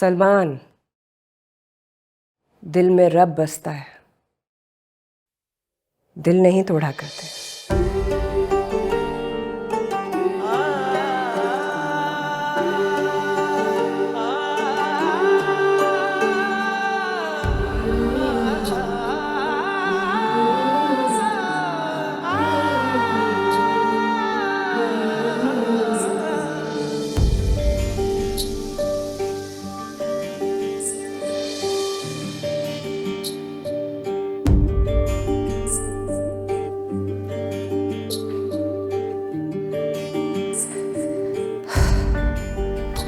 सलमान, दिल में रब बसता है, दिल नहीं तोड़ा करते।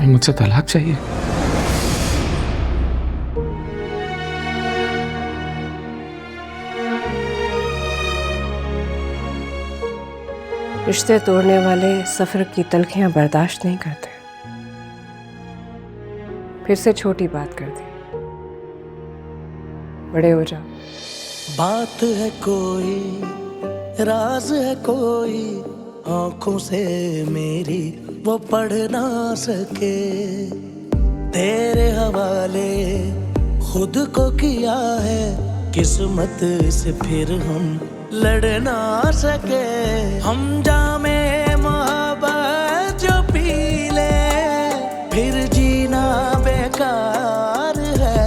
मुझसे तलाक चाहिए? रिश्ते तोड़ने वाले सफर की तलखियां बर्दाश्त नहीं करते। फिर से छोटी बात कर दी, बड़े हो जाओ। बात है कोई, राज है कोई, आंखों से मेरी वो पढ़ ना सके। तेरे हवाले खुद को किया है, किस्मत से फिर हम लड़ ना सके। हम जामे मोहब्बत जो पी ले, फिर जीना बेकार है।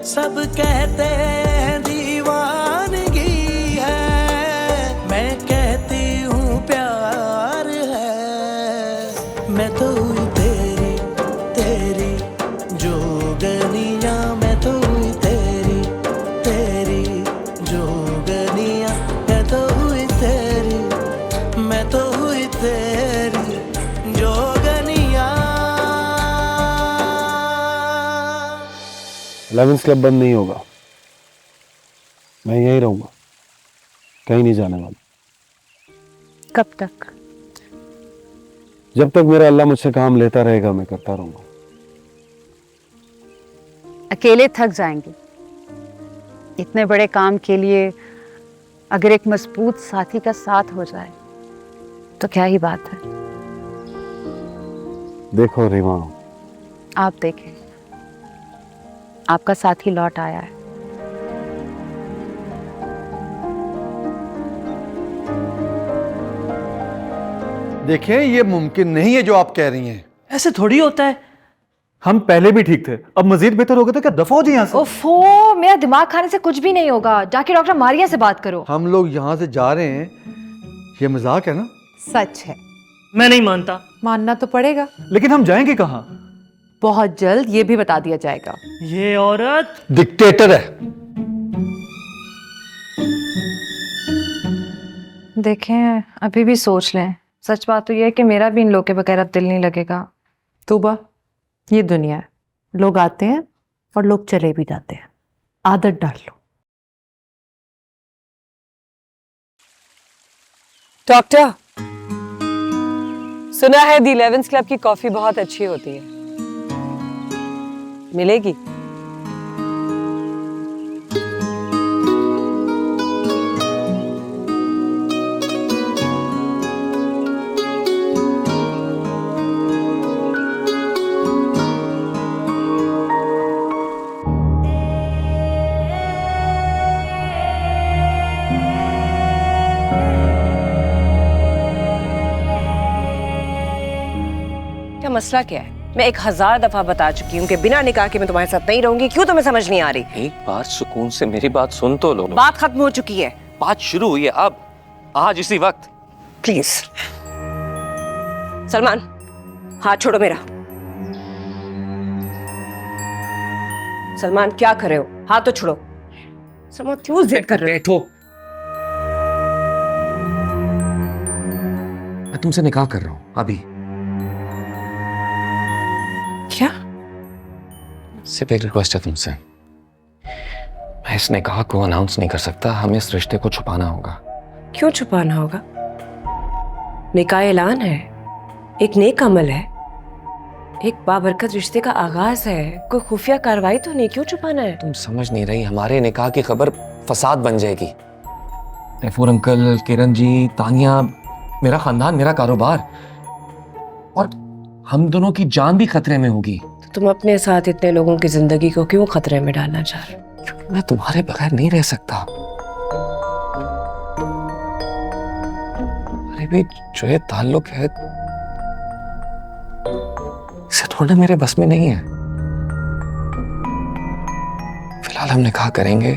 सब कहते हैं दीवानगी है, मैं कहती हूँ प्यार है। मैं तो हुई तेरी तेरी जोगनिया, मैं तो हुई तेरी तेरी जोगनिया, मैं तो हुई तेरी, मैं तो हुई तेरी जोगनिया। 11th क्लब बंद नहीं होगा, मैं यहीं रहूंगा, कहीं नहीं जाने वाला। कब तक? जब तक मेरा अल्लाह मुझसे काम लेता रहेगा मैं करता रहूंगा। अकेले थक जाएंगे। इतने बड़े काम के लिए अगर एक मजबूत साथी का साथ हो जाए तो क्या ही बात है। देखो रीमा, आप देखें, आपका साथी लौट आया है। देखिए, ये मुमकिन नहीं है जो आप कह रही हैं। ऐसे थोड़ी होता है। हम पहले भी ठीक थे, अब मजीद बेहतर हो गए तो क्या दफा हो जाए यहाँ से। ओफो, मेरा दिमाग खाने से कुछ भी नहीं होगा। जाके डॉक्टर मारिया से बात करो। हम लोग यहाँ से जा रहे हैं, ये मजाक है ना? सच है। मैं नहीं मानता। मानना तो पड़ेगा। लेकिन हम जाएंगे कहाँ? बहुत जल्द ये भी बता दिया जाएगा। ये औरत डिक्टेटर है। देखें, अभी भी सोच लें। सच बात तो ये है कि मेरा भी इन लोगों के बगैर अब दिल नहीं लगेगा। तूबा, ये दुनिया है, लोग आते हैं और लोग चले भी जाते हैं। आदत डाल लो। डॉक्टर, सुना है दी 11th क्लब की कॉफी बहुत अच्छी होती है, मिलेगी? क्या मसला क्या है? मैं 1000 दफा बता चुकी हूँ कि बिना निकाह के मैं तुम्हारे साथ नहीं रहूंगी। क्यों तुम्हें समझ नहीं आ रही? एक बार सुकून से मेरी बात सुन तो लो। बात खत्म हो चुकी है। बात शुरू हुई है अब, आज इसी वक्त। प्लीज सलमान, हाथ छोड़ो मेरा। सलमान, क्या कर रहे हो? हाथ तो छोड़ो। सलमान, क्यों जिद कर रहे हो? बैठो। मैं तुमसे निकाह कर रहा हूँ अभी। क्या? सिर्फ एक रिक्वेस्ट है तुमसे। मैं इस निकाह को अनाउंस नहीं कर सकता, हमें इस रिश्ते को छुपाना होगा। क्यों छुपाना होगा? निकाह ऐलान है, एक नेक अमल है, एक बाबरकत रिश्ते का आगाज है। कोई खुफिया कार्रवाई तो नहीं, क्यों छुपाना है? तुम समझ नहीं रही, हमारे निकाह की खबर फसाद बन जाएगी। तैफूर अंकल, किरण जी, तानिया, मेरा खानदान, मेरा कारोबार, और हम दोनों की जान भी खतरे में होगी। तो तुम अपने साथ इतने लोगों की जिंदगी को क्यों खतरे में डालना चाह रहे हो? क्योंकि मैं तुम्हारे बगैर नहीं रह सकता। अरे भी जो ये ताल्लुक है, इसे थोड़ा मेरे बस में नहीं है। फिलहाल हम निकाह करेंगे,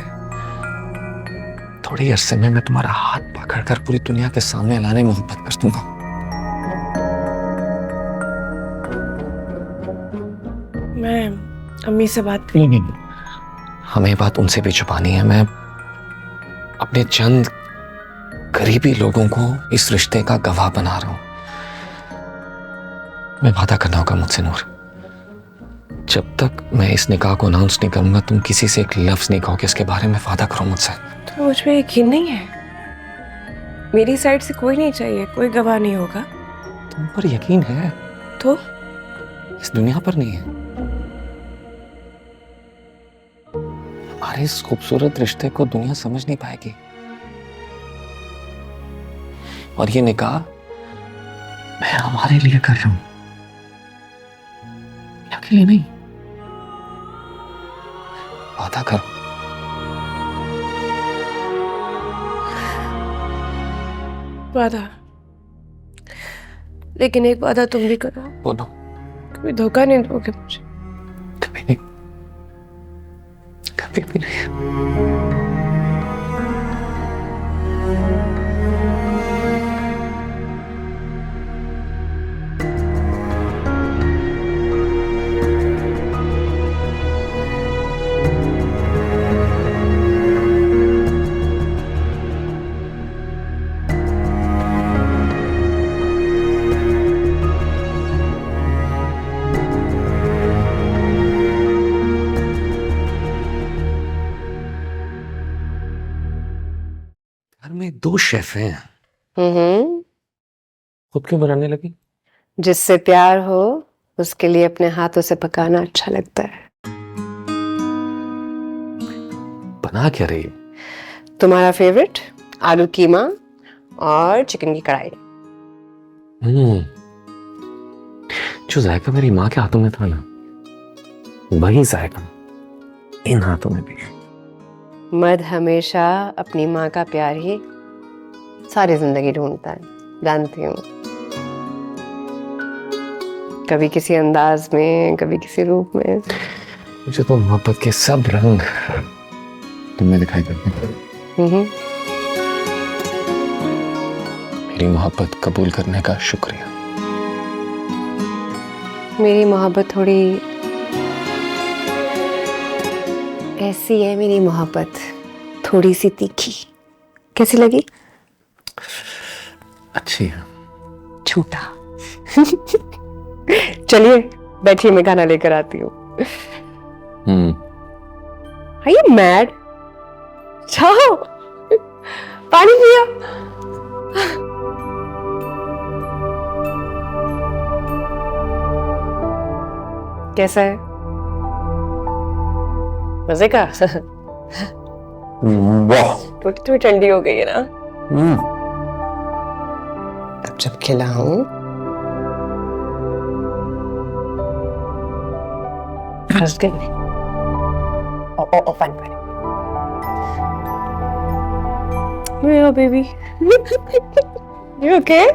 थोड़ी अरसे में मैं तुम्हारा हाथ पकड़कर पूरी दुनिया के सामने लाने मोहब्बत कर दूंगा। मैं अम्मी से बात नहीं, हमें ये बात उनसे भी छुपानी है। मैं अपने चंद करीबी लोगों को इस रिश्ते का गवाह बना रहा हूं। मैं वादा करना होगा मुझसे नूर, जब तक मैं इस निकाह को अनाउंस नहीं करूंगा तुम किसी से एक लफ्ज नहीं कहोगे इसके बारे में। वादा करो मुझसे। तो मुझ पे यकीन नहीं है? मेरी साइड से कोई नहीं चाहिए, कोई गवाह नहीं होगा। तुम पर यकीन है तो इस दुनिया पर नहीं है। हमारे इस खूबसूरत रिश्ते को दुनिया समझ नहीं पाएगी। और ये निकाह मैं हमारे लिए कर रहा हूं, अकेले नहीं। वादा करो। वादा, लेकिन एक वादा तुम भी करो, बोलो। कभी धोखा नहीं दोगे मुझे। कभी नहीं, कभी भी नहीं। घर में 2 शेफ हैं, खुद क्यों बनाने लगी? जिससे प्यार हो उसके लिए अपने हाथों से पकाना अच्छा लगता है। बना क्या रही है? तुम्हारा फेवरेट आलू कीमा और चिकन की कढ़ाई। जो जायका मेरी माँ के हाथों में था ना, वही जायका इन हाथों में भी। मर्द हमेशा अपनी माँ का प्यार ही सारी जिंदगी ढूंढता है, जानती हूँ। कभी किसी अंदाज में, कभी किसी रूप में। मुझे तो मोहब्बत के सब रंग तुम्हें दिखाई देते हैं। मेरी मोहब्बत कबूल करने का शुक्रिया। मेरी मोहब्बत थोड़ी ऐसी है, मेरी मोहब्बत थोड़ी सी तीखी। कैसी लगी? अच्छी है। झूठा। चलिए बैठिए, मैं खाना लेकर आती हूँ। Are you mad? जाओ, पानी पियो। कैसा है? मजे का? वाह। थोड़ी ठंडी हो गई है ना? अब जब खिलाऊं फंस गई। ओ फन फन। मेरा बेबी। You okay?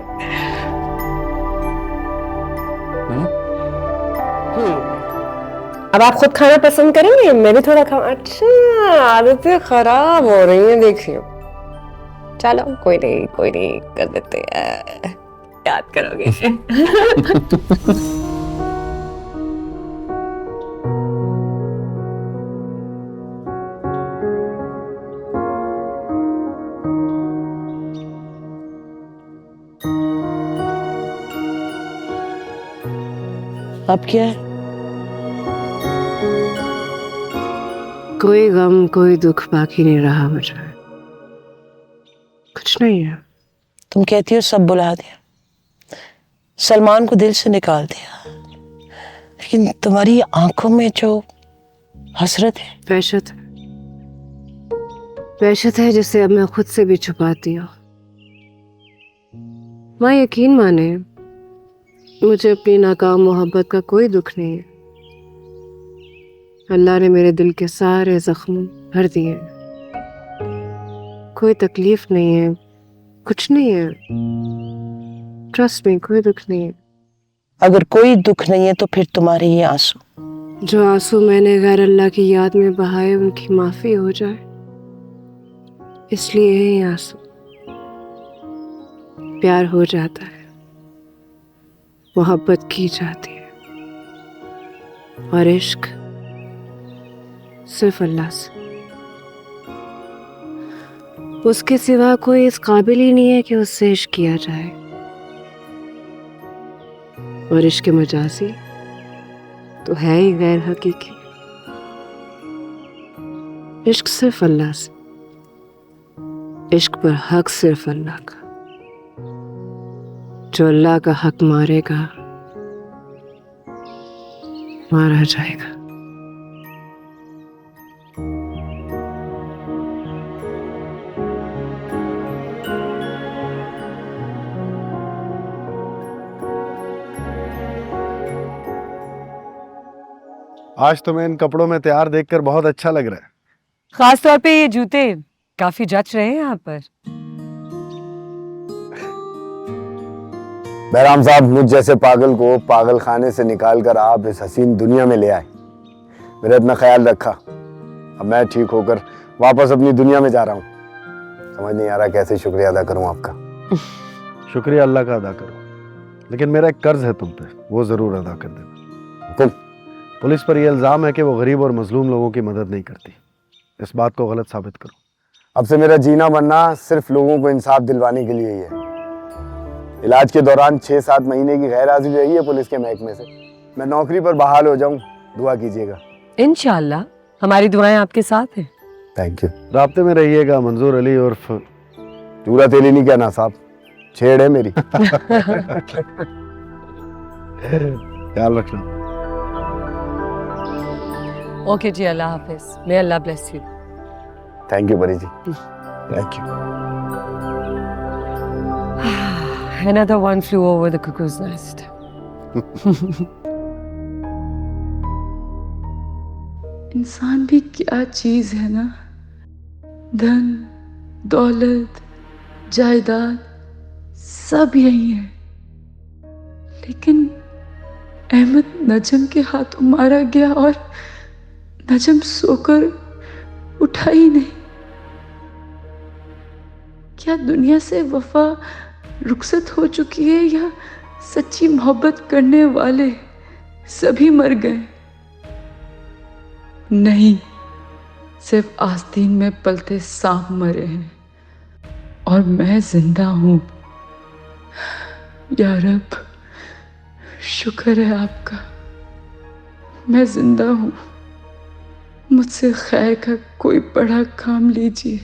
अब आप खुद खाना पसंद करेंगे? मैं भी थोड़ा खाऊं। अच्छा, आदतें खराब हो रही हैं, देखियो। चलो कोई नहीं कर देते हैं। याद करोगे? अब क्या है? कोई गम, कोई दुख बाकी नहीं रहा मुझे। कुछ नहीं है। तुम कहती हो सब बुला दिया, सलमान को दिल से निकाल दिया, लेकिन तुम्हारी आंखों में जो हसरत है, वहशत है जिसे अब मैं खुद से भी छुपाती हूँ। माँ यकीन माने, मुझे अपनी नाकाम मोहब्बत का कोई दुख नहीं है। अल्लाह ने मेरे दिल के सारे जख्म भर दिए। कोई तकलीफ नहीं है, कुछ नहीं है। ट्रस्ट में कोई दुख नहीं है। अगर कोई दुख नहीं है तो फिर तुम्हारे ये आंसू। जो आंसू मैंने गैर अल्लाह की याद में बहाए उनकी माफी हो जाए, इसलिए ये आंसू। प्यार हो जाता है, मोहब्बत की जाती है, और इश्क सिर्फ अल्लाह से। उसके सिवा कोई इस काबिल ही नहीं है कि उससे इश्क किया जाए। और इश्क मजाजी तो है ही गैर हकीकी। इश्क सिर्फ अल्लाह से, इश्क पर हक सिर्फ अल्लाह का। जो अल्लाह का हक मारेगा मारा जाएगा। आज तो मैं इन कपड़ों में तैयार देखकर बहुत अच्छा लग रहा है। खास तौर पे ये जूते काफी जच रहे हैं यहाँ पर। बहराम साहब, मुझ जैसे पागल को पागल खाने से निकाल कर आप इस हसीन दुनिया में ले आए। मेरा इतना ख्याल रखा। अब मैं ठीक होकर वापस अपनी दुनिया में जा रहा हूँ। समझ नहीं आ रहा कैसे शुक्रिया अदा करूँ आपका। शुक्रिया अल्लाह का अदा करो, लेकिन मेरा एक कर्ज है तुम पे, वो जरूर अदा कर देना। तुम पुलिस पर यह इल्जाम है कि वो गरीब और मजलूम लोगों की मदद नहीं करती। इस बात को गलत साबित करो। अब से मेरा जीना मरना सिर्फ लोगों को इंसाफ दिलवाने के लिए ही है। इलाज के दौरान 6-7 महीने की गैर हाजिरी रही है पुलिस के महकमे से। मैं नौकरी पर बहाल हो जाऊं, दुआ कीजिएगा। इंशाअल्लाह हमारी दुआएं आपके साथ हैं। Thank you. राब्ते में रहिएगा। मंजूर अली उर्फ चूरा तेली नहीं कहना साहब, छेड़ है मेरी। ख्याल रखना। ओके जी, अल्लाह हाफिज। May Allah bless you. Thank you Pari ji, thank you. Another one flew over the cuckoo's nest. इंसान भी क्या चीज है ना। धन दौलत जायदाद सब यही है, लेकिन अहमद नजम के हाथों मारा गया और नजम सोकर उठा ही नहीं। क्या दुनिया से वफा रुखसत हो चुकी है, या सच्ची मोहब्बत करने वाले सभी मर गए? नहीं, सिर्फ आस्तीन में पलते सांप मरे हैं और मैं जिंदा हूं। या रब, शुक्र है आपका, मैं जिंदा हूं। मुझसे खैर का कोई बड़ा काम लीजिए।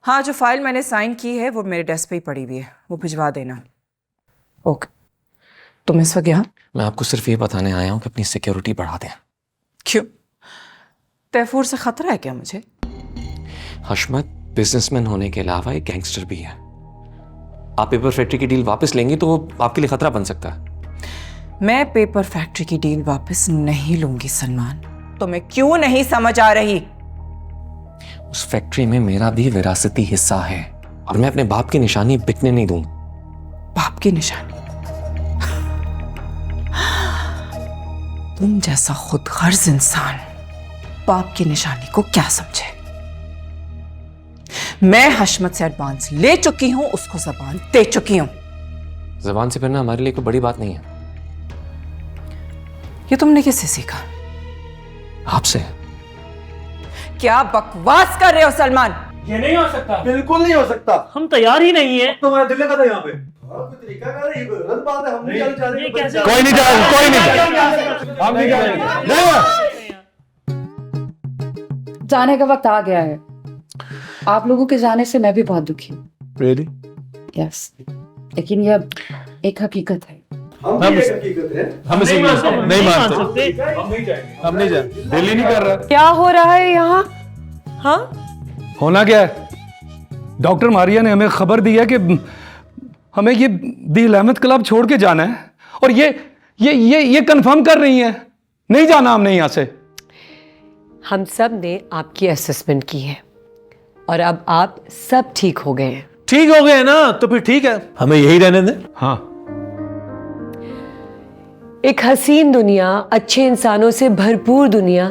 हाँ, जो फाइल मैंने साइन की है वो मेरे डेस्क पे ही पड़ी हुई है, वो भिजवा देना। ओके, तुम इस वक्त यहाँ? मैं आपको सिर्फ ये बताने आया हूँ कि अपनी सिक्योरिटी बढ़ा दें। क्यों? तैफूर से खतरा है क्या मुझे? हशमत बिजनेसमैन होने के अलावा एक गैंगस्टर भी है। आप पेपर फैक्ट्री की डील वापस लेंगी तो वो आपके लिए खतरा बन सकता है। मैं पेपर फैक्ट्री की डील वापस नहीं लूंगी सलमान। तुम्हें क्यों नहीं समझ आ रही? उस फैक्ट्री में मेरा भी विरासती हिस्सा है और मैं अपने बाप की निशानी बिकने नहीं दूंगा। बाप की निशानी? तुम जैसा खुदगर्ज इंसान बाप की निशानी को क्या समझे? मैं हशमत से एडवांस ले चुकी हूं, उसको जबान दे चुकी हूं। जबान से फिरना हमारे लिए कोई बड़ी बात नहीं है। ये तुमने किससे सीखा? आपसे। क्या बकवास कर रहे हो सलमान? ये नहीं हो सकता। बिल्कुल नहीं हो सकता। हम तैयार ही नहीं है। तुम्हारा दिल लगा था यहाँ पे। कोई नहीं जाएगा, कोई नहीं जाएगा। हम नहीं जाएंगे। जाने का वक्त आ गया है। आप लोगों के जाने से मैं भी बहुत दुखी हूँ। Really? यस, लेकिन यह एक हकीकत है। हम इसे नहीं मान सकते। हम नहीं जाएंगे। दिल ही नहीं कर रहा। क्या हो रहा है यहाँ? हाँ, होना क्या है? डॉक्टर मारिया ने हमें खबर दी है कि हमें ये दी रहमत क्लब छोड़ के जाना है और ये कंफर्म कर रही हैं नहीं जाना हमने यहाँ से। हम सब ने आपकी असेसमेंट की है और अब आप सब ठीक हो गए हैं। ठीक हो गए ना, तो फिर ठीक है, हमें यही रहने दें। हाँ, एक हसीन दुनिया, अच्छे इंसानों से भरपूर दुनिया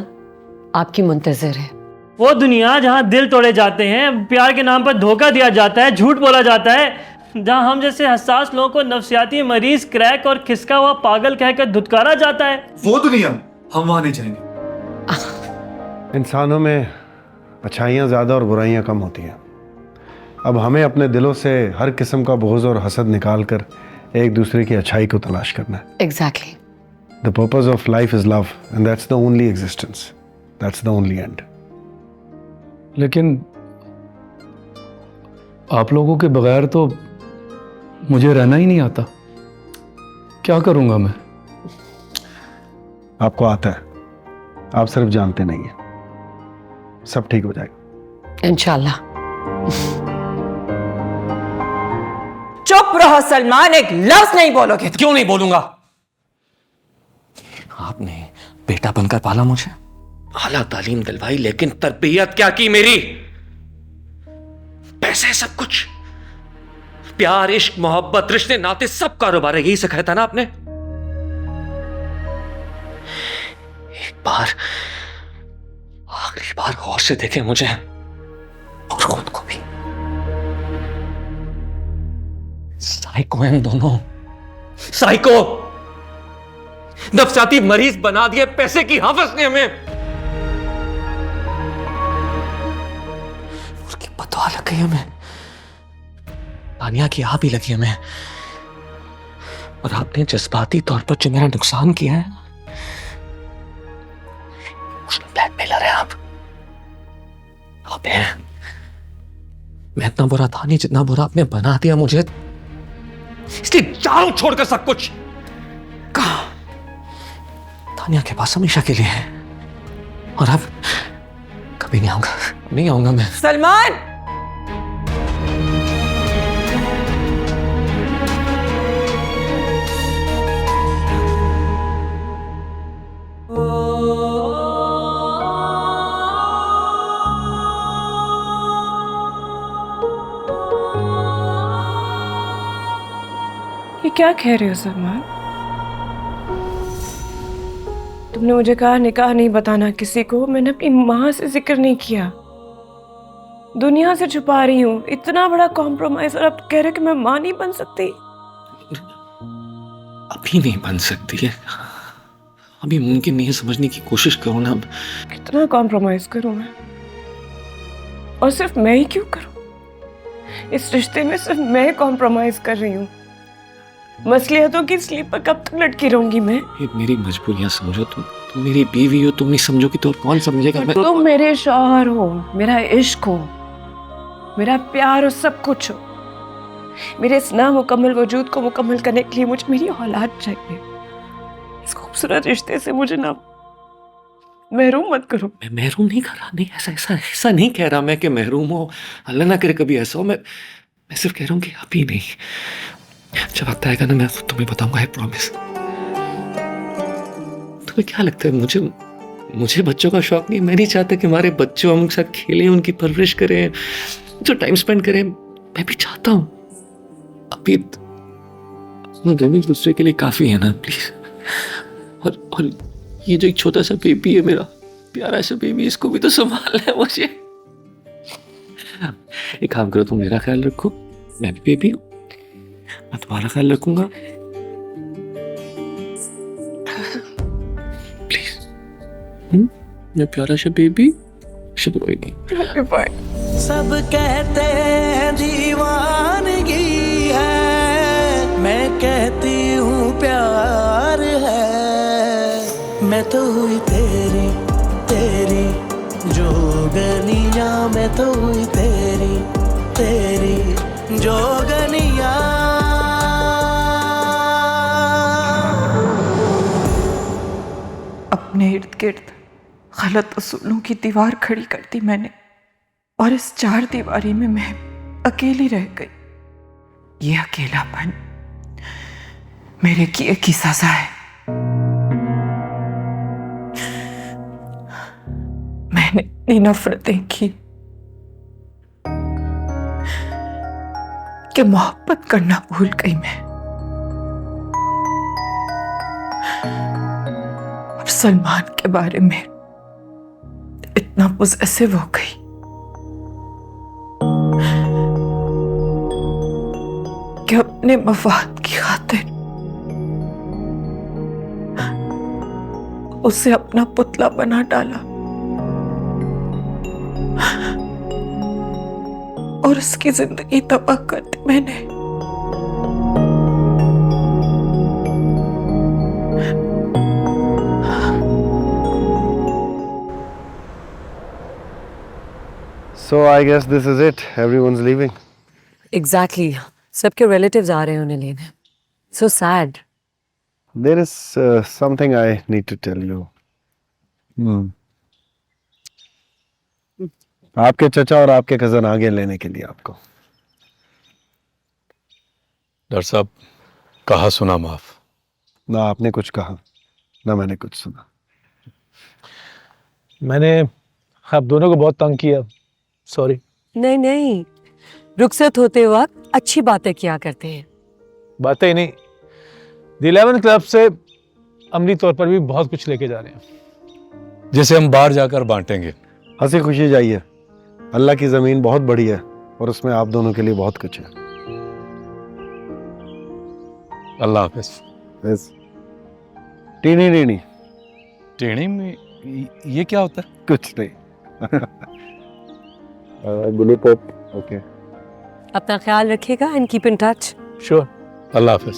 आपकी मुंतजर है। वो दुनिया जहाँ दिल तोड़े जाते हैं, प्यार के नाम पर धोखा दिया जाता है, झूठ बोला जाता है, जहाँ हम जैसे हसास लोगों को नफसियाती मरीज, क्रैक और खिसका हुआ पागल कहकर धुतकारा जाता है, वो दुनिया हम वहां नहीं जाएंगे। इंसानों में अच्छाइयाँ ज़्यादा और बुराइयाँ कम होती हैं। अब हमें अपने दिलों से हर किस्म का बोझ और हसद निकाल कर एक दूसरे की अच्छाई को तलाश करना है। Exactly. The purpose of life is love and that's the only existence, that's the only and. लेकिन आप लोगों के बगैर तो मुझे रहना ही नहीं आता। क्या करूंगा मैं? आपको आता है, आप सिर्फ जानते नहीं हैं। सब ठीक हो जाएगा इंशाल्लाह। चुप रहो सलमान, एक लफ्ज नहीं बोलोगे तो। क्यों नहीं बोलूंगा? आपने बेटा बनकर पाला मुझे, आला तालीम दिलवाई, लेकिन तरबियत क्या की मेरी? पैसे सब कुछ, प्यार, इश्क, मोहब्बत, रिश्ते, नाते, सब कारोबार है। यही सिखाया था ना आपने। एक बार, आखिरी बार गौर से देखे मुझे और खुद को भी। साइको हैं दोनों, साइको। नफसाती मरीज बना दिए पैसे की हाफिज ने हमें। उसकी बदवा लग गई हमें, तानिया की आ भी लगी हमें। और आपने जज्बाती तौर पर जो मेरा नुकसान किया है, उसमें ब्लैकमेलर है आप हैं। मैं इतना बुरा था नहीं जितना बुरा आपने बना दिया मुझे, इसलिए जाओ छोड़कर सब कुछ। कहा तानिया के पास हमेशा के लिए है, और अब कभी नहीं आऊंगा, नहीं आऊंगा मैं। सलमान, ये क्या कह रहे हो सलमान? तुमने मुझे कहा निकाह नहीं बताना किसी को, मैंने अपनी माँ से जिक्र नहीं किया, दुनिया से छुपा रही हूँ। इतना बड़ा कॉम्प्रोमाइज, और अब कह रहे कि मैं माँ नहीं बन सकती। अभी नहीं बन सकती है, अभी मुमकिन नहीं है। समझने की कोशिश करो ना। कितना कॉम्प्रोमाइज करूं मैं? और सिर्फ मैं ही क्यों करूं? इस रिश्ते में सिर्फ मैं कॉम्प्रोमाइज कर रही हूँ। मसलियतों की स्लीप पर कब तक लटकी रहूंगी मैं? ये मेरी मजबूरियां समझो। तुम मेरी बीवी हो, तुम नहीं समझोगी तो और कौन समझेगा? तुम मेरे शौहर हो, मेरा इश्क हो, मेरा प्यार हो, सब कुछ हो। मेरे इस नामुकम्मल वजूद को मुकम्मल करने के लिए मुझे मेरी औलाद चाहिए। इस खूबसूरत रिश्ते से मुझे ना महरूम मत करो। मैं महरूम नहीं कर रहा, नहीं, ऐसा नहीं कह रहा मैं कि महरूम हो। अल्लाह ना करे कभी ऐसा हो। मैं सिर्फ कह रहा हूँ कि अभी नहीं, जब वक्त आएगा ना मैं तुम्हें बताऊंगा, आई प्रॉमिस। तुम्हें क्या लगता है मुझे बच्चों का शौक नहीं? मैं नहीं चाहता कि हमारे बच्चों हम उनके साथ खेलें, उनकी परवरिश करें, जो टाइम स्पेंड करें। मैं भी चाहता हूँ। अभी दोनों एक दूसरे के लिए काफी है ना, प्लीज। और ये जो एक छोटा सा बेबी है, मेरा प्यारा सा बेबी, इसको भी तो संभालना है मुझे। एक काम करो, तुम मेरा ख्याल रखो, मैं भी बेबी हूँ, मैं तुम्हारा ख्याल रखूंगा, प्लीज। मैं प्यारा सा बेबी, शुभ रोएगी। सब कहते हैं दीवानगी है, मैं कहती हूँ प्यार है। मैं तो हुई तेरी तेरी जोगनिया, मैं तो हुई तेरी तेरी जोगनिया। अपने इर्द गिर्द गलत असूलों की दीवार खड़ी कर दी मैंने, और इस चार दीवारी में मैं अकेली रह गई। ये अकेलापन मेरे किए की सजा है। मैंने इतनी नफरतें की कि मोहब्बत करना भूल गई मैं। और सलमान के बारे में इतना पोजेसिव हो गई कि अपने मफाद की खातिर उसे अपना पुतला बना डाला और उसकी जिंदगी तबाह कर दी मैंने। So I guess this is it. Everyone's leaving. Exactly सबके रिलेटिव्स आ रहे हैं उन्हें लेने। So sad. There is something I need to tell you. आपके चचा और आपके कजन आ गए लेने के लिए आपको। डॉक्टर साहब, कहा सुना माफ। ना आपने कुछ कहा ना मैंने कुछ सुना। मैंने आप दोनों को बहुत तंग किया, सॉरी। नहीं नहीं, रुखसत होते वक्त अच्छी बातें किया करते हैं। बातें ही नहीं, द 11 क्लब से अमली तौर पर भी बहुत कुछ लेके जा रहे हैं, जिसे हम बाहर जाकर बांटेंगे। हंसी खुशी जाइए, अल्लाह की जमीन बहुत बड़ी है और उसमें आप दोनों के लिए बहुत कुछ है। अल्लाह हाफिज। बस टीनी टीनी टेढ़ी में ये क्या होता है? कुछ नहीं। गुली पोप। ओके, अपना ख्याल रखिएगा and keep in touch. Sure. अल्लाह हाफिज।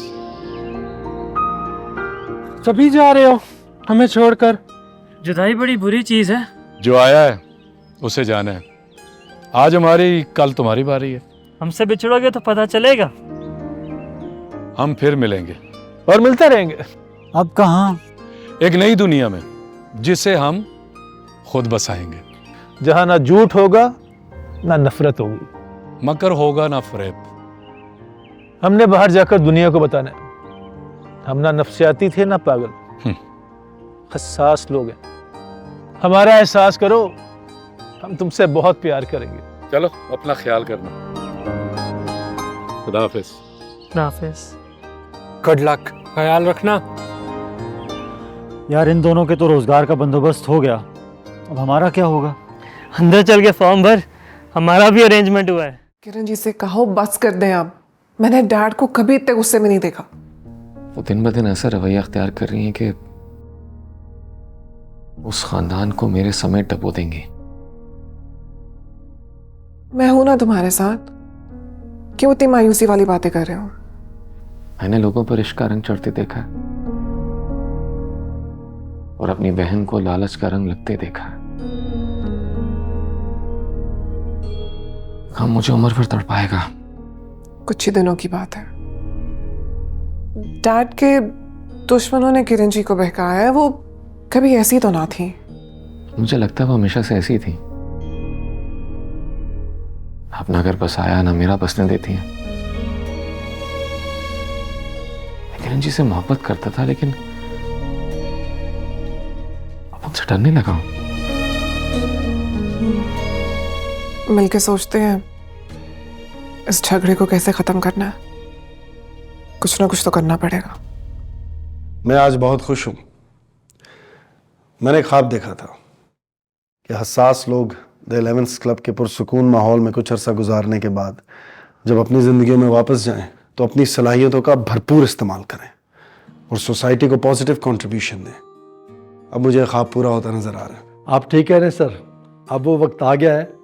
सभी जा रहे हो हमें छोड़कर? जुदाई बड़ी बुरी चीज है। जो आया है उसे जाना है। आज हमारी, कल तुम्हारी बारी है। हमसे बिछड़ोगे तो पता चलेगा। हम फिर मिलेंगे और मिलते रहेंगे। अब कहाँ? एक नई दुनिया में जिसे हम खुद बसाएंगे, जहां ना झूठ होगा ना नफरत होगी, मकर होगा ना फरेब। हमने बाहर जाकर दुनिया को बताना है हम ना नफसियाती थे ना पागल, हसास लोग हैं। हमारा एहसास करो, हम तुमसे बहुत प्यार करेंगे। चलो अपना ख्याल करना। खुदा हाफिज। हाफिज। Good luck. ख्याल रखना। यार इन दोनों के तो रोजगार का बंदोबस्त हो गया, अब हमारा क्या होगा? अंदर चल के फॉर्म भर, हमारा भी अरेंजमेंट हुआ है। किरण जी से कहो बस कर दें अब। मैंने डैड को कभी इतने गुस्से में नहीं देखा। वो दिन ब दिन ऐसा रवैया अख्तियार कर रही हैं कि उस खानदान को मेरे समेत डबो देंगी। मैं हूं ना तुम्हारे साथ, क्यों इतनी मायूसी वाली बातें कर रहे हो? मैंने लोगों पर इश्क का रंग चढ़ते देखा है और अपनी बहन को लालच का रंग लगते देखा है। हम मुझे उम्र भर तड़पाएगा। कुछ ही दिनों की बात है। डैड के दुश्मनों ने किरण जी को बहकाया है। वो कभी ऐसी तो ना थी। मुझे लगता है वो हमेशा से ऐसी थी। अपना घर बसाया ना मेरा बसने देती हैं। मैं किरण जी से मोहब्बत करता था, लेकिन अब उनसे डरने लगा हूं। मिलके सोचते हैं इस झगड़े को कैसे खत्म करना है। कुछ ना कुछ तो करना पड़ेगा। मैं आज बहुत खुश हूं। मैंने ख्वाब देखा था कि हसास लोग द 11th क्लब के पुरसुकून माहौल में कुछ अरसा गुजारने के बाद जब अपनी ज़िंदगी में वापस जाएं तो अपनी सलाहियतों का भरपूर इस्तेमाल करें और सोसाइटी को पॉजिटिव कंट्रीब्यूशन दें। अब मुझे ख्वाब पूरा होता नजर आ रहा है। आप ठीक कह रहे हैं सर, अब वो वक्त आ गया है।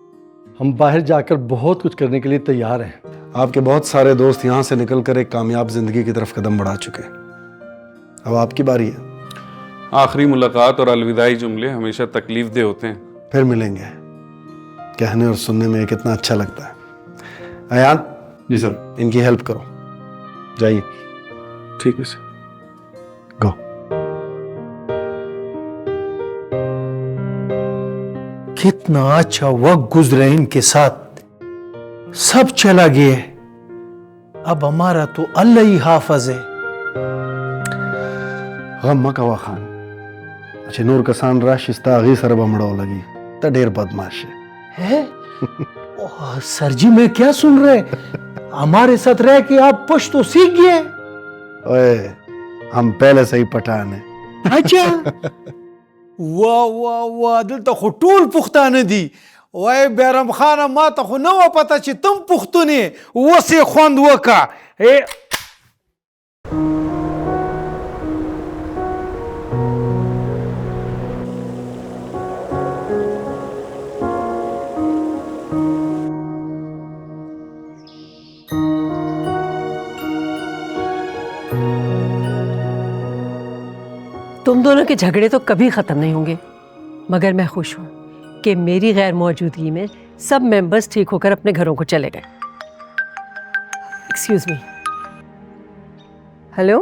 हम बाहर जाकर बहुत कुछ करने के लिए तैयार हैं। आपके बहुत सारे दोस्त यहाँ से निकलकर एक कामयाब जिंदगी की तरफ कदम बढ़ा चुके हैं। अब आपकी बारी है। आखिरी मुलाकात और अलविदाई जुमले हमेशा तकलीफ दे होते हैं। फिर मिलेंगे। कहने और सुनने में कितना अच्छा लगता है। अयान जी सर, इनकी हेल्प करो। जाइए। ठीक है सर। गो। कितना अच्छा वक्त गुजरे इनके साथ, सब चला गया अब हमारा तो अल्लाह ही हाफज है। गम मकवा खान अच्छे नूर कसान राशिस्ता अगी सर बमड़ो लगी तो ढेर बदमाश है? ओह, सर जी मैं क्या सुन रहे, हमारे साथ रह के आप पश्तो सीख गए? ओए हम पहले से ही पठान है। अच्छा वाह वाह वाह, दिल तो खुटूल पुख्ताने दी। ओए बैरम खान मा तो खु नवा पता ची तुम पुख्तुने वो से खोंद वका ए तुम दोनों के झगड़े तो कभी खत्म नहीं होंगे, मगर मैं खुश हूं कि मेरी गैर मौजूदगी में सब मेंबर्स ठीक होकर अपने घरों को चले गए। Excuse me. हेलो।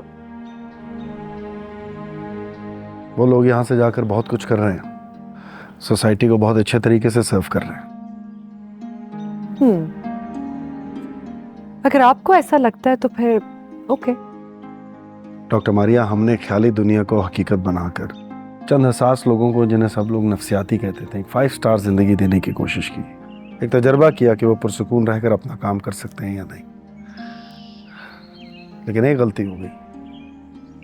वो लोग यहाँ से जाकर बहुत कुछ कर रहे हैं, सोसाइटी को बहुत अच्छे तरीके से सर्व कर रहे हैं। अगर आपको ऐसा लगता है तो फिर ओके। डॉक्टर मारिया, हमने ख्याली दुनिया को हकीकत बनाकर चंद हसास लोगों को, जिन्हें सब लोग नफ्सियाती कहते थे, 5 स्टार जिंदगी देने की कोशिश की। एक तजर्बा किया कि वो पुरसुकून रहकर अपना काम कर सकते हैं या नहीं। लेकिन एक गलती हो गई।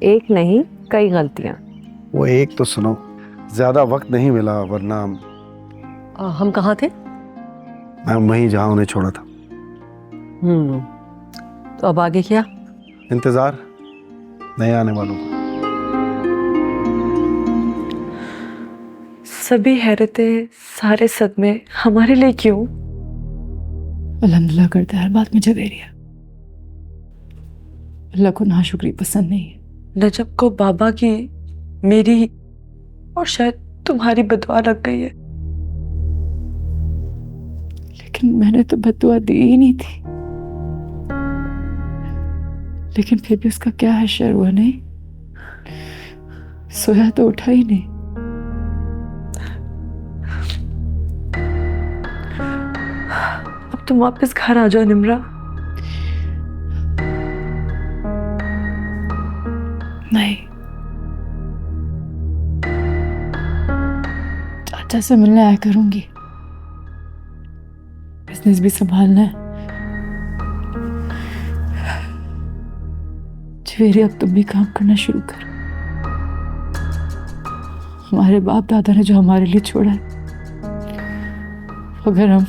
एक नहीं, कई गलतियां। वो एक तो सुनो, ज्यादा वक्त नहीं मिला, वरना हम कहाँ थे? मैं वहीं जहां उन्हें छोड़ा था। तो अब आगे क्या? इंतजार नए आने वालों का। सभी हैरतें, सारे सदमे हमारे लिए क्यों? अल्हम्दुलिल्लाह करते हर बात मुझे दे रही है। अल्लाह को नाशुक्री पसंद नहीं है। नजब को बाबा की, मेरी और शायद तुम्हारी बदुआ लग गई है। लेकिन मैंने तो बदुआ दी ही नहीं थी। लेकिन फिर भी उसका क्या हश्र हुआ? नहीं सोया तो उठा ही नहीं। अब तुम वापस घर आ जाओ निम्रा। नहीं, चाचा से मिलने आया करूंगी। बिजनेस भी संभालना है। सवेरे अब तुम भी काम करना शुरू कर। हमारे बाप दादा ने जो हमारे लिए छोड़ा है, अगर हम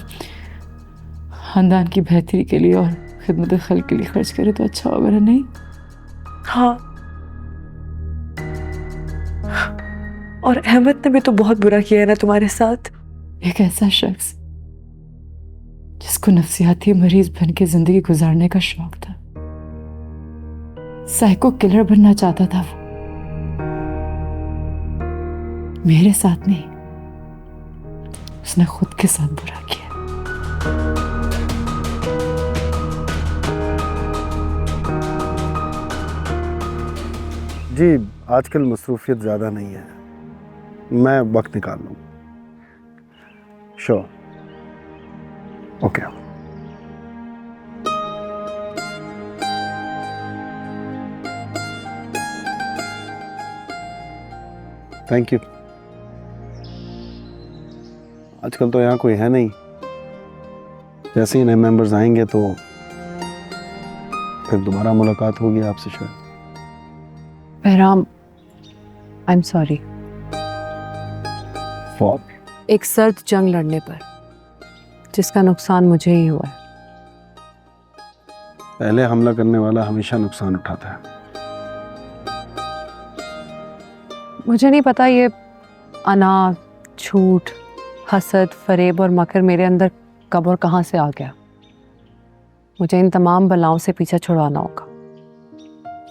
खानदान की बेहतरी के लिए और खिदमत खल्क के लिए खर्च करें तो अच्छा होगा ना? नहीं? हाँ, और अहमद ने भी तो बहुत बुरा किया है ना तुम्हारे साथ। एक ऐसा शख्स जिसको नफ्सियाती मरीज बन के जिंदगी गुजारने का शौक था, साइको किलर बनना चाहता था वो। मेरे साथ नहीं, उसने खुद के साथ बुरा किया। जी, आजकल मसरूफियत ज़्यादा नहीं है, मैं वक्त निकाल लूँ। Sure, okay. Thank you. आजकल तो यहाँ कोई है नहीं, जैसे ही नए मेंबर्स आएंगे तो फिर दोबारा मुलाकात होगी आपसे शायद। Bahram, I am sorry. For? एक सर्द जंग लड़ने पर, जिसका नुकसान मुझे ही हुआ है। पहले हमला करने वाला हमेशा नुकसान उठाता है। मुझे नहीं पता ये अनाज, झूठ, हसद, फरेब और मकर मेरे अंदर कब और कहाँ से आ गया। मुझे इन तमाम बलाओं से पीछा छुड़वाना होगा,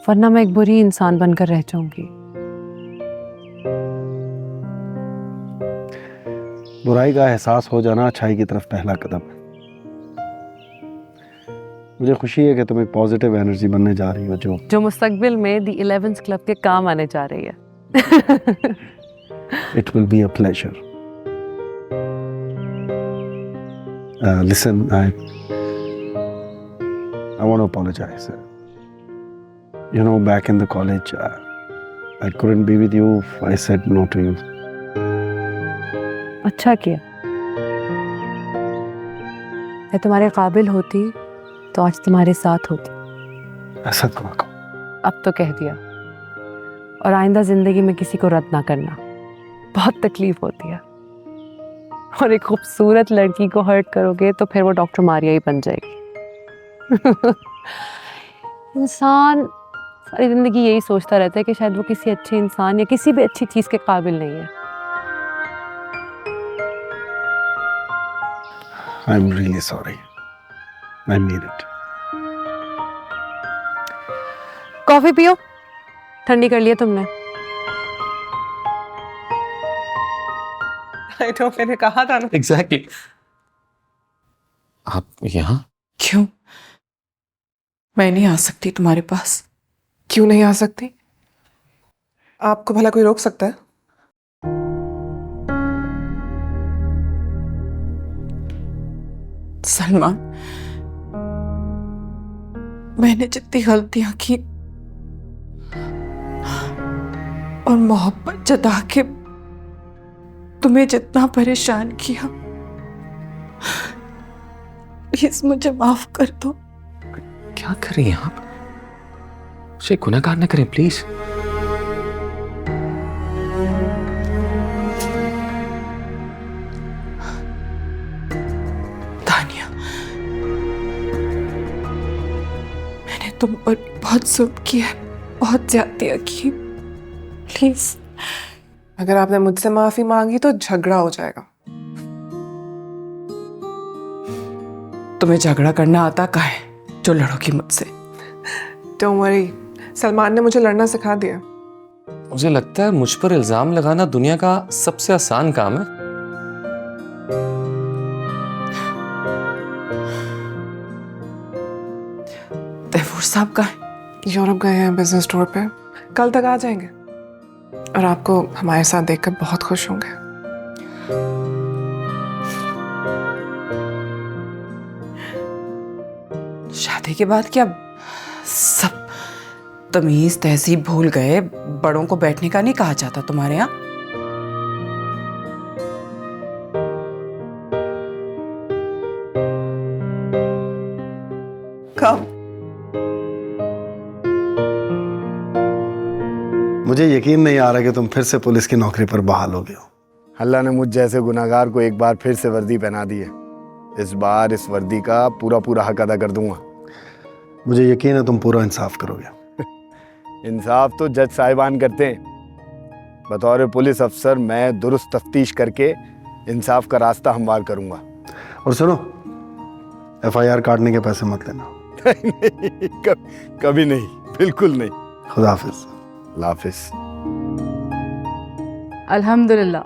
वरना मैं एक बुरी इंसान बनकर रह जाऊंगी। बुराई का एहसास हो जाना अच्छाई की तरफ पहला कदम है। मुझे खुशी है कि तुम एक पॉजिटिव एनर्जी बनने जा रही हो, जो मुस्तकबिल में दी 11th क्लब के काम आने जा रही है। It will be a pleasure. Listen, I want to apologize. You know, back in the college, I couldn't be with you. I said no to you. अच्छा किया। मैं तुम्हारे काबिल होती तो आज तुम्हारे साथ होती। ऐसा तो ना कहो। अब तो कह दिया। और आइंदा जिंदगी में किसी को रद्द ना करना, बहुत तकलीफ होती है। और एक खूबसूरत लड़की को हर्ट करोगे तो फिर वो डॉक्टर मारिया ही बन जाएगी। इंसान सारी जिंदगी यही सोचता रहता है कि शायद वो किसी अच्छे इंसान या किसी भी अच्छी चीज के काबिल नहीं है। I'm really sorry. I mean it. Coffee पियो, ठंडी कर लिया तुमने। तो मैंने कहा था ना। एग्जैक्टली। आप यहाँ? क्यों? मैं नहीं आ सकती तुम्हारे पास। क्यों नहीं आ सकती? आपको भला कोई रोक सकता है? सलमान, मैंने जितनी गलतियां की और मोहब्बत जता के तुम्हें जितना परेशान किया, प्लीज मुझे माफ कर दो। क्या कर रही हैं आप? मुझे गुनहगार न करें प्लीज। तानिया, मैंने तुम पर बहुत जुल्म किया है, बहुत ज्यादतियां की। प्लीज, अगर आपने मुझसे माफी मांगी तो झगड़ा हो जाएगा। तुम्हें झगड़ा करना आता का है जो लड़ोगी मुझसे। डोंट वरी, सलमान ने मुझे लड़ना सिखा दिया। मुझे लगता है मुझ पर इल्जाम लगाना दुनिया का सबसे आसान काम है। तैफूर साहब का यूरोप गए हैं बिजनेस टूर पे, कल तक आ जाएंगे और आपको हमारे साथ देखकर बहुत खुश होंगे। शादी के बाद क्या सब तमीज तहजीब भूल गए? बड़ों को बैठने का नहीं कहा जाता तुम्हारे यहाँ? कब? मुझे यकीन नहीं आ रहा कि तुम फिर से पुलिस की नौकरी पर बहाल हो गए हो। अल्लाह ने मुझ जैसे गुनाहगार को एक बार फिर से वर्दी पहना दी है। इस बार इस वर्दी का पूरा पूरा हक अदा कर दूंगा। मुझे यकीन है तुम पूरा इंसाफ करोगे। इंसाफ तो जज साहिबान करते हैं। बतौर पुलिस अफसर मैं दुरुस्त तफ्तीश करके इंसाफ का रास्ता हमवार करूंगा। और सुनो, FIR काटने के पैसे मत लेना। नहीं, कभी नहीं, बिल्कुल नहीं। खुदा हाफिज। हाफिज। अल्हम्दुलिल्लाह,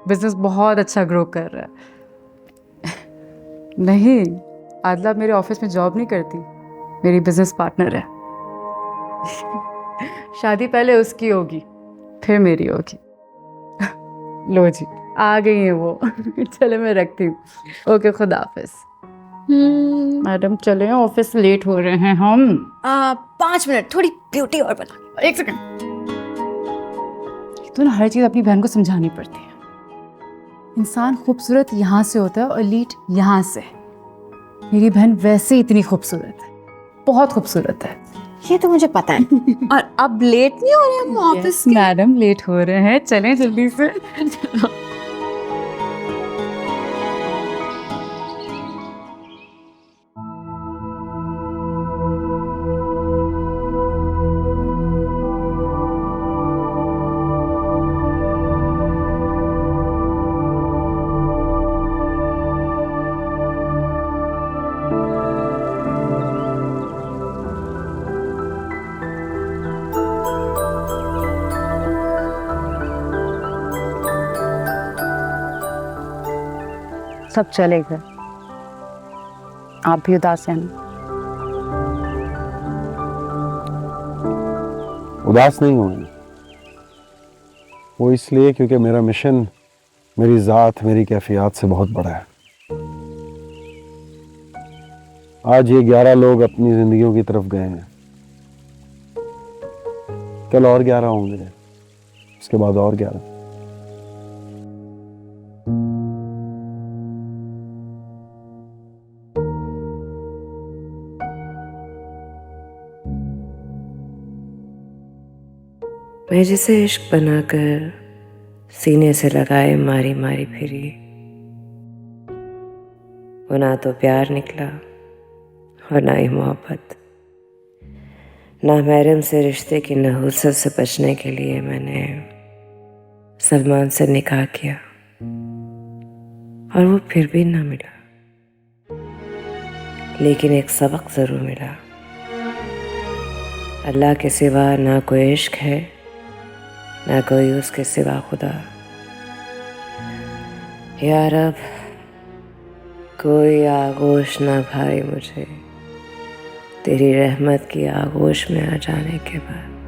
बिजनेस बहुत अच्छा ग्रो कर रहा है। नहीं, आदला मेरे ऑफिस में जॉब नहीं करती, मेरी बिजनेस पार्टनर है। शादी पहले उसकी होगी, फिर मेरी होगी। लो जी, आ गई है वो। चले मैं रखती हूँ। ओके, खुदा हाफिज। मैडम चले, ऑफिस लेट हो रहे हैं हम। 5 मिनट, थोड़ी ब्यूटी और बना। 1 सेकंड। तो ना हर चीज़ अपनी बहन को समझानी पड़ती है। इंसान खूबसूरत यहाँ से होता है और लीट यहाँ से। मेरी बहन वैसे ही इतनी खूबसूरत है, बहुत खूबसूरत है। ये तो मुझे पता है। और अब लेट नहीं हो रहे हम ऑफिस के? मैडम लेट हो रहे हैं, चलें जल्दी से। सब चले गए, आप भी उदास हैं। उदास नहीं हूँ, वो इसलिए क्योंकि मेरा मिशन मेरी ज़ात, मेरी कैफियत से बहुत बड़ा है। आज ये 11 लोग अपनी जिंदगियों की तरफ गए हैं, कल और 11 होंगे, उसके बाद और 11। मैं जिसे इश्क बनाकर सीने से लगाए मारी मारी फिरी, वो ना तो प्यार निकला और ना ही मोहब्बत। नामहरम से रिश्ते की नहुसत से बचने के लिए मैंने सलमान से निकाह किया और वो फिर भी ना मिला। लेकिन एक सबक जरूर मिला, अल्लाह के सिवा ना कोई इश्क है, ना कोई उसके सिवा खुदा। या रब, कोई आगोश ना भाई मुझे तेरी रहमत की आगोश में आ जाने के बाद।